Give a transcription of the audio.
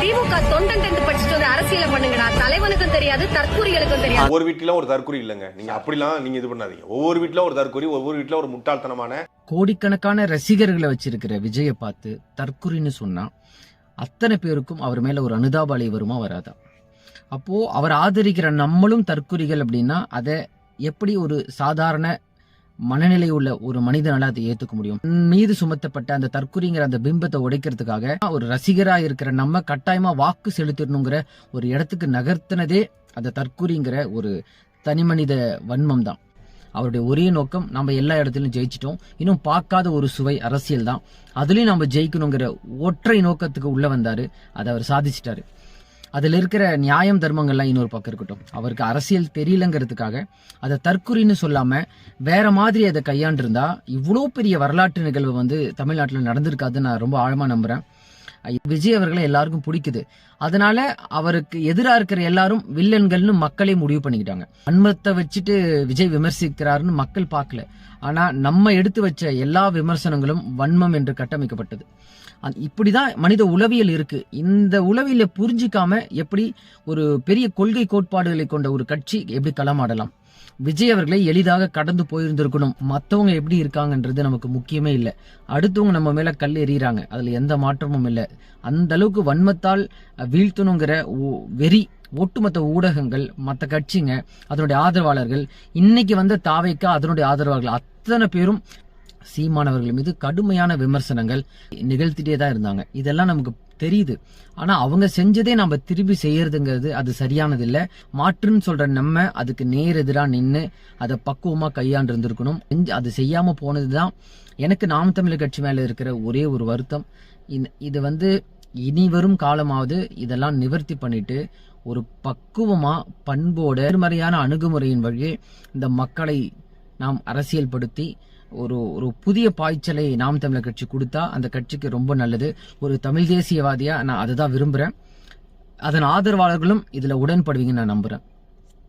திமுக தொண்டன் படிச்சுட்டு வந்து அரசியல பண்ணுங்கடா. தலைவனுக்கும் தெரியாது, தற்கூரிகளுக்கும் தெரியாது. ஒவ்வொரு வீட்டுல ஒரு தற்கூரி இல்லங்க. நீங்க அப்படிலாம் நீங்க இது பண்ணாதீங்க. ஒவ்வொரு வீட்டுல ஒரு தற்கூரி, ஒவ்வொரு வீட்டுல ஒரு முட்டாள்தனமான கோடிக்கணக்கான ரசிகர்களை வச்சிருக்கிற விஜயை பார்த்து தற்கூரின்னு சொன்னா அத்தனை பேருக்கும் அவர் மேல ஒரு அனுதாப அலை வருமா வராதா? அப்போ அவர் ஆதரிக்கிற நம்மளும் தற்கூரிகள் அப்படின்னா அதை எப்படி ஒரு சாதாரண மனநிலை உள்ள ஒரு மனிதனால அதை ஏத்துக்க முடியும்? மீது சுமத்தப்பட்ட அந்த தற்கொலைங்கிற அந்த பிம்பத்தை உடைக்கிறதுக்காக ஒரு ரசிகரா இருக்கிற நம்ம கட்டாயமா வாக்கு செலுத்தணுங்கிற ஒரு இடத்துக்கு நகர்த்தினதே அந்த தற்கொலைங்கிற ஒரு தனிமனித வன்மம் தான். அவருடைய ஒரே நோக்கம், நம்ம எல்லா இடத்திலும் ஜெயிச்சிட்டோம், இன்னும் பார்க்காத ஒரு சுவை அரசியல் தான், அதுலயும் நம்ம ஜெயிக்கணுங்கிற ஒற்றை நோக்கத்துக்கு உள்ள வந்தாரு. அதை அவர் சாதிச்சிட்டாரு. அதுல இருக்கிற நியாயம் தர்மங்கள்லாம் இன்னொரு பக்கம் இருக்கட்டும், அவருக்கு அரசியல் தெரியலங்கிறதுக்காக அதை தற்குறின்னு சொல்லாம வேற மாதிரி அதை கையாண்டிருந்தா இவ்வளோ பெரிய வரலாற்று நிகழ்வு வந்து தமிழ்நாட்டில் நடந்திருக்காதுன்னு நான் ரொம்ப ஆழமா நம்புறேன். விஜய் அவர்களை எல்லாருக்கும் பிடிக்குது, அதனால அவருக்கு எதிராக இருக்கிற எல்லாரும் வில்லன்கள்னு மக்களே முடிவு பண்ணிக்கிட்டாங்க. வன்மத்தை வச்சுட்டு விஜய் விமர்சிக்கிறாருன்னு மக்கள் பார்க்கல, ஆனா நம்ம எடுத்து வச்ச எல்லா விமர்சனங்களும் வன்மம் என்று கட்டமைக்கப்பட்டது. இப்படிதான் மனித உளவியல் இருக்கு. இந்த உளவியலை புரிஞ்சிக்காம எப்படி ஒரு பெரிய கொள்கை கோட்பாடுகளை கொண்ட ஒரு கட்சி எப்படி களமாடலாம்? விஜய் அவர்களை எளிதாக கடந்து போயிருந்திருக்கணும். மற்றவங்க எப்படி இருக்காங்கன்றது நமக்கு முக்கியமே இல்லை. அடுத்தவங்க நம்ம மேல கல் எறிகிறாங்க, அதுல எந்த மாற்றமும் இல்லை. அந்த அளவுக்கு வன்மத்தால் வீழ்த்தணுங்கிற வெறி ஒட்டுமொத்த ஊடகங்கள், மற்ற கட்சிங்க, அதனுடைய ஆதரவாளர்கள், இன்னைக்கு வந்த தாவைக்கா அதனுடைய ஆதரவாளர்கள் அத்தனை பேரும் சீமானவர்கள் மீது கடுமையான விமர்சனங்கள் நிகழ்த்திட்டே தான் இருந்தாங்க. இதெல்லாம் நமக்கு தெரியுது. ஆனா அவங்க செஞ்சதே நம்ம திருப்பி செய்யறதுங்கிறது அது சரியானது இல்ல. மாற்றுன்னு சொல்ற நம்ம அதுக்கு நேர் எதிரா நின்று அதை பக்குவமா கையாண்டு இருந்திருக்கணும். அது செய்யாம போனதுதான் எனக்கு நாம் தமிழர் கட்சி மேல இருக்கிற ஒரே ஒரு வருத்தம். இது வந்து இனி வரும் காலமாவது இதெல்லாம் நிவர்த்தி பண்ணிட்டு ஒரு பக்குவமா பண்போட நேர்மறையான அணுகுமுறையின் வழியே இந்த மக்களை நாம் அரசியல்படுத்தி ஒரு புதிய பாய்ச்சலை நாம் தமிழர் கட்சி கொடுத்தா அந்த கட்சிக்கு ரொம்ப நல்லது. ஒரு தமிழ் தேசியவாதியா நான் அதுதான் விரும்புறேன். அதன் ஆதரவாளர்களும் இதுல உடன்படுவீங்கன்னு நான் நம்புறேன்.